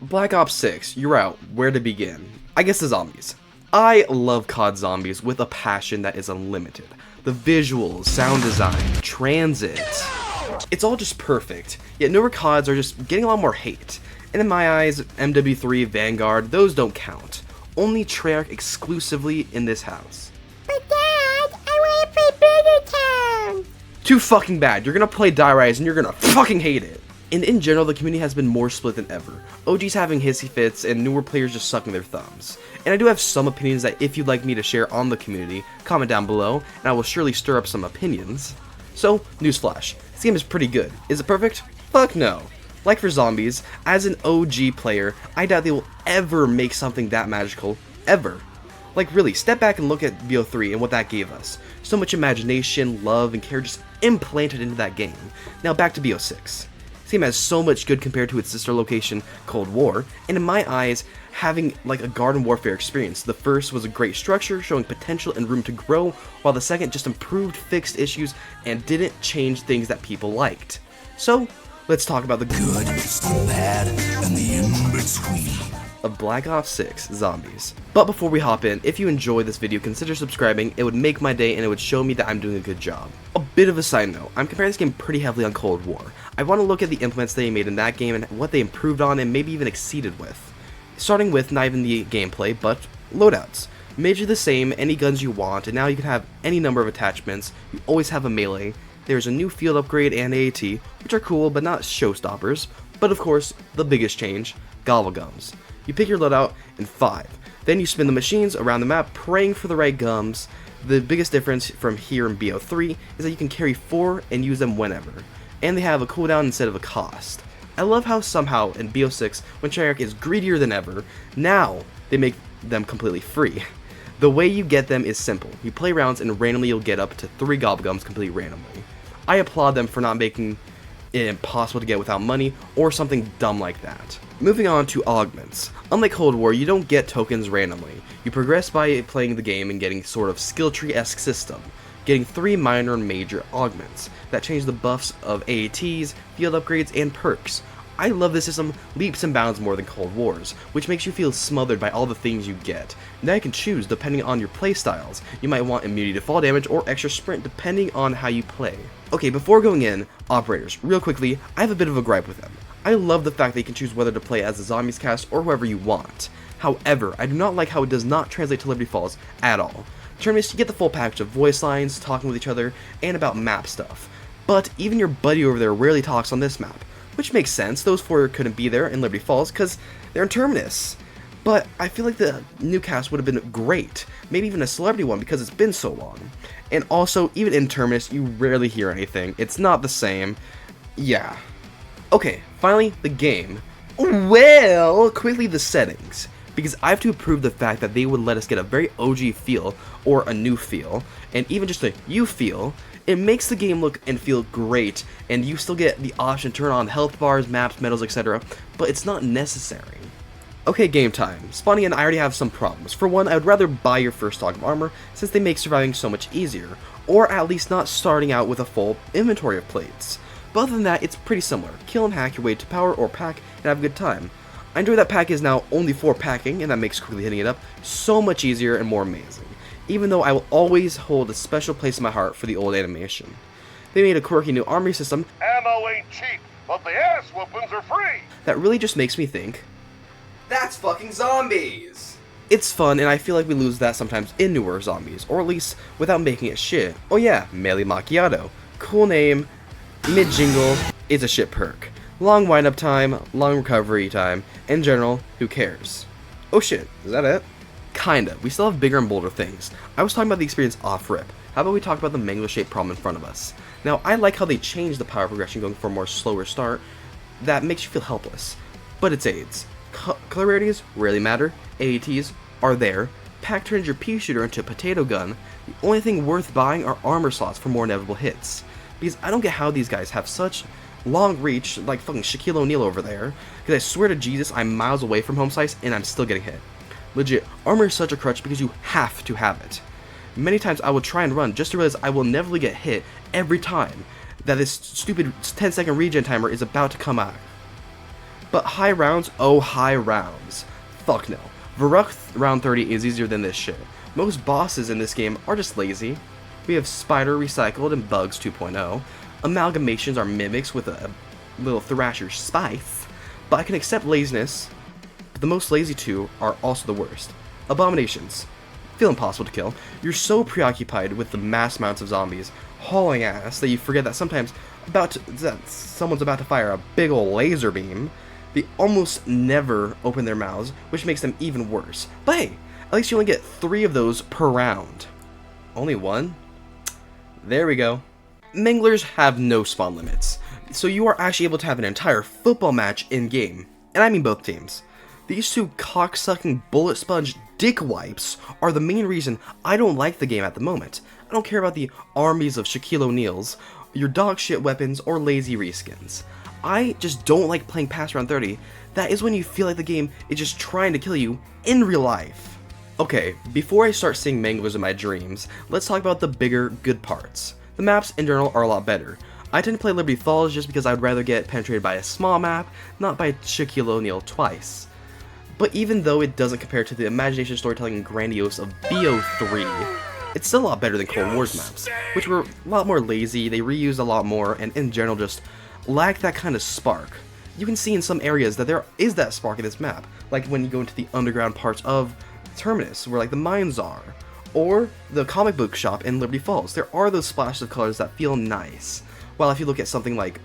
Black Ops 6, you're out. Where to begin? I guess the zombies. I love COD Zombies with a passion that is unlimited. The visuals, sound design, transit. It's all just perfect, yet newer CODs are just getting a lot more hate. And in my eyes, MW3, Vanguard, those don't count. Only Treyarch exclusively in this house. But Dad, I want to play Burger Town! Too fucking bad. You're gonna play Die Rise and you're gonna fucking hate it. And in general, the community has been more split than ever. OGs having hissy fits and newer players just sucking their thumbs. And I do have some opinions that if you'd like me to share on the community, comment down below, and I will surely stir up some opinions. So, newsflash, this game is pretty good. Is it perfect? Fuck no. Like for zombies, as an OG player, I doubt they will ever make something that magical, ever. Like really, step back and look at BO3 and what that gave us. So much imagination, love, and care just implanted into that game. Now back to BO6. This game has so much good compared to its sister location, Cold War, and in my eyes, having like a garden warfare experience. The first was a great structure, showing potential and room to grow, while the second just improved fixed issues and didn't change things that people liked. So, let's talk about the good, the bad, and the in-between of Black Ops 6 Zombies. But before we hop in, if you enjoyed this video, consider subscribing. It would make my day and it would show me that I'm doing a good job. A bit of a side note, I'm comparing this game pretty heavily on Cold War. I want to look at the implements they made in that game and what they improved on and maybe even exceeded with. Starting with not even the gameplay, but loadouts. Major the same, any guns you want, and now you can have any number of attachments. You always have a melee. There's a new field upgrade and AAT, which are cool but not showstoppers. But of course, the biggest change, gobble gums. You pick your loadout in 5. Then you spin the machines around the map praying for the right gums. The biggest difference from here in BO3 is that you can carry 4 and use them whenever. And they have a cooldown instead of a cost. I love how somehow in BO6, when Treyarch is greedier than ever, now they make them completely free. The way you get them is simple. You play rounds and randomly you'll get up to 3 gobble gums completely randomly. I applaud them for not making it impossible to get without money or something dumb like that. Moving on to augments. Unlike Cold War, you don't get tokens randomly. You progress by playing the game and getting sort of skill tree-esque system, getting 3 minor and major augments that change the buffs of AATs, field upgrades, and perks. I love this system leaps and bounds more than Cold War's, which makes you feel smothered by all the things you get. Now you can choose depending on your playstyles. You might want immunity to fall damage or extra sprint depending on how you play. Okay, before going in, operators, real quickly, I have a bit of a gripe with them. I love the fact that you can choose whether to play as the Zombies cast or whoever you want. However, I do not like how it does not translate to Liberty Falls at all. Tournaments, you get the full package of voice lines, talking with each other, and about map stuff. But even your buddy over there rarely talks on this map. Which makes sense, those 4 couldn't be there in Liberty Falls because they're in Terminus. But I feel like the new cast would have been great, maybe even a celebrity one because it's been so long. And also, even in Terminus, you rarely hear anything. It's not the same. Yeah. Okay, finally, the game. Well, quickly the settings. Because I have to approve the fact that they would let us get a very OG feel, or a new feel, and even just a you feel. It makes the game look and feel great, and you still get the option to turn on health bars, maps, medals, etc., but it's not necessary. Okay, game time. Spawning in, I already have some problems. For one, I would rather buy your first stock of armor, since they make surviving so much easier, or at least not starting out with a full inventory of plates. But other than that, it's pretty similar. Kill and hack your way to power or pack and have a good time. I enjoy that pack is now only for packing, and that makes quickly hitting it up so much easier and more amazing. Even though I will always hold a special place in my heart for the old animation. They made a quirky new armory system. Ammo ain't cheap, but the ass whoopings are free. That really just makes me think, that's fucking zombies! It's fun, and I feel like we lose that sometimes in newer zombies, or at least without making it shit. Oh yeah, Melee Macchiato. Cool name, mid-jingle, it's a shit perk. Long wind-up time, long recovery time, in general, who cares? Oh shit, is that it? Kinda. We still have bigger and bolder things. I was talking about the experience off-rip. How about we talk about the mango-shaped problem in front of us? Now, I like how they changed the power progression going for a more slower start. That makes you feel helpless. But it's AIDS. Color rarities rarely matter. AATs are there. Pack turns your pea shooter into a potato gun. The only thing worth buying are armor slots for more inevitable hits. Because I don't get how these guys have such long reach, like fucking Shaquille O'Neal over there. Because I swear to Jesus, I'm miles away from home slice and I'm still getting hit. Legit, armor is such a crutch because you have to have it. Many times I will try and run just to realize I will never get hit every time that this stupid 10-second regen timer is about to come out. But high rounds, oh high rounds. Fuck no. Varuk round 30 is easier than this shit. Most bosses in this game are just lazy. We have Spider Recycled and Bugs 2.0. Amalgamations are mimics with a little Thrasher spice. But I can accept laziness, but the most lazy two are also the worst. Abominations. Feel impossible to kill. You're so preoccupied with the mass amounts of zombies hauling ass that you forget that sometimes someone's about to fire a big ol' laser beam. They almost never open their mouths, which makes them even worse. But hey, at least you only get 3 of those per round. Only 1? There we go. Manglers have no spawn limits, so you are actually able to have an entire football match in-game. And I mean both teams. These 2 cock-sucking bullet sponge dick wipes are the main reason I don't like the game at the moment. I don't care about the armies of Shaquille O'Neals, your dog shit weapons, or lazy reskins. I just don't like playing past round 30. That is when you feel like the game is just trying to kill you in real life. Okay, before I start seeing manglers in my dreams, let's talk about the bigger good parts. The maps in general are a lot better. I tend to play Liberty Falls just because I'd rather get penetrated by a small map, not by Shaquille O'Neal twice. But even though it doesn't compare to the imagination storytelling and grandiose of BO3, it's still a lot better than Cold War's maps, which were a lot more lazy, they reused a lot more, and in general just lack that kind of spark. You can see in some areas that there is that spark in this map, like when you go into the underground parts of Terminus, where like the mines are, or the comic book shop in Liberty Falls. There are those splashes of colors that feel nice. While if you look at something like,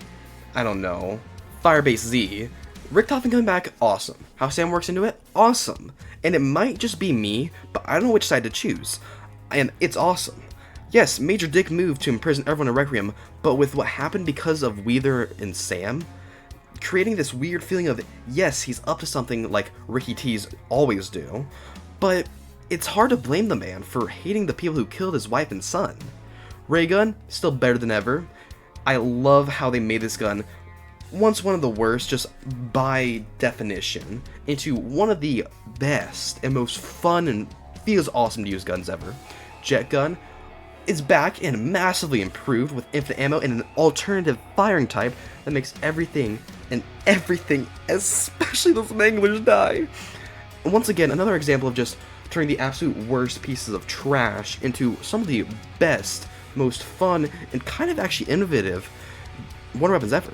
I don't know, Firebase Z, Richtofen coming back, awesome. How Sam works into it, awesome. And it might just be me, but I don't know which side to choose. And it's awesome. Yes, major dick move to imprison everyone in Requiem, but with what happened because of Weather and Sam, creating this weird feeling of, yes, he's up to something like Ricky T's always do, but it's hard to blame the man for hating the people who killed his wife and son. Ray gun, still better than ever. I love how they made this gun, once one of the worst, just by definition, into one of the best and most fun and feels awesome to use guns ever. Jet gun is back and massively improved with infinite ammo and an alternative firing type that makes everything, especially those manglers, die. And once again, another example of just turning the absolute worst pieces of trash into some of the best, most fun, and kind of actually innovative wonder weapons ever.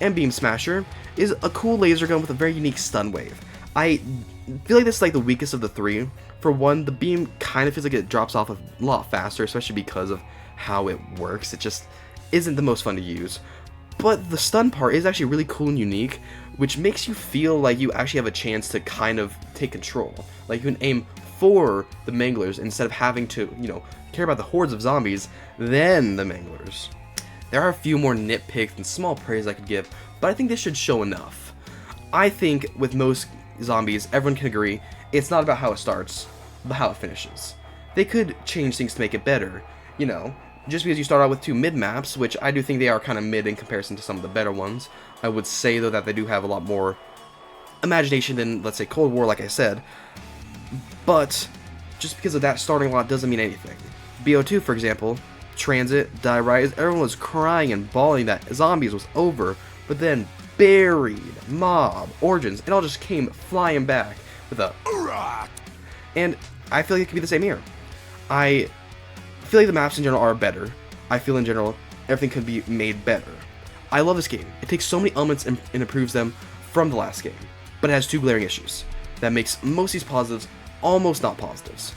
And Beam Smasher is a cool laser gun with a very unique stun wave. I feel like this is like the weakest of the 3. For one, the beam kind of feels like it drops off a lot faster, especially because of how it works. It just isn't the most fun to use. But the stun part is actually really cool and unique, which makes you feel like you actually have a chance to kind of take control. Like you can aim for the manglers instead of having to, care about the hordes of zombies, then the manglers. There are a few more nitpicks and small praise I could give, but I think this should show enough. I think with most zombies, everyone can agree, it's not about how it starts, but how it finishes. They could change things to make it better, just because you start out with 2 mid maps, which I do think they are kind of mid in comparison to some of the better ones. I would say though that they do have a lot more imagination than, let's say, Cold War, like I said, but just because of that starting lot doesn't mean anything. BO2, for example, Transit, Die Rise, everyone was crying and bawling that Zombies was over, but then Buried, Mob, Origins, it all just came flying back with a and I feel like it could be the same here. I feel like the maps in general are better. I feel in general everything could be made better. I love this game. It takes so many elements and improves them from the last game, but it has 2 glaring issues that makes most of these positives almost not positives.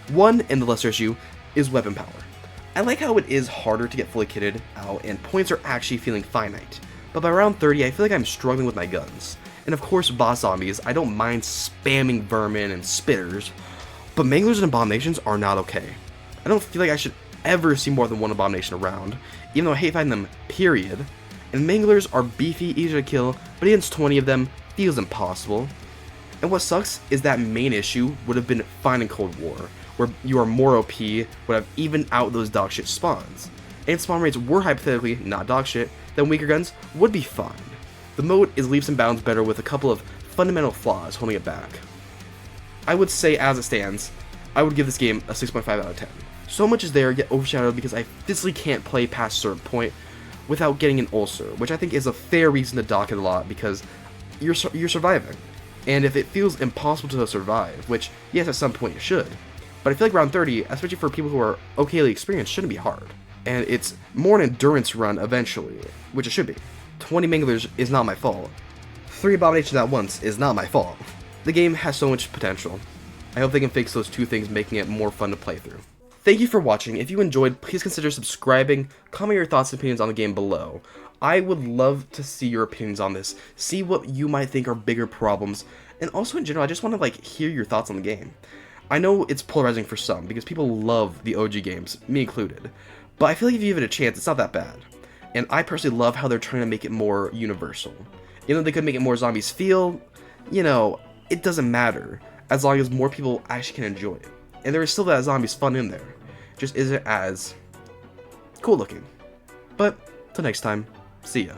One, and the lesser issue, is weapon power. I like how it is harder to get fully kitted out and points are actually feeling finite, but by round 30 I feel like I'm struggling with my guns. And of course boss zombies, I don't mind spamming vermin and spitters, but manglers and abominations are not okay. I don't feel like I should ever see more than 1 abomination around, even though I hate fighting them, period. And manglers are beefy, easy to kill, but against 20 of them feels impossible. And what sucks is that main issue would have been fine in Cold War, where you are more OP, would have evened out those dogshit spawns. And spawn rates were hypothetically not dogshit, then weaker guns would be fine. The mode is leaps and bounds better with a couple of fundamental flaws holding it back. I would say, as it stands, I would give this game a 6.5 out of 10. So much is there, yet overshadowed because I physically can't play past a certain point without getting an ulcer, which I think is a fair reason to dock it a lot because you're surviving. And if it feels impossible to survive, which, yes, at some point you should, but I feel like round 30, especially for people who are okayly experienced, shouldn't be hard. And it's more an endurance run eventually, which it should be. 20 Manglers is not my fault. 3 Abominations at once is not my fault. The game has so much potential. I hope they can fix those 2 things, making it more fun to play through. Thank you for watching. If you enjoyed, please consider subscribing, comment your thoughts and opinions on the game below. I would love to see your opinions on this, see what you might think are bigger problems, and also in general, I just want to hear your thoughts on the game. I know it's polarizing for some, because people love the OG games, me included, but I feel like if you give it a chance, it's not that bad. And I personally love how they're trying to make it more universal. Even though they could make it more zombies feel, you know, it doesn't matter, as long as more people actually can enjoy it. And there is still that zombies fun in there, just isn't as cool looking. But, till next time, see ya.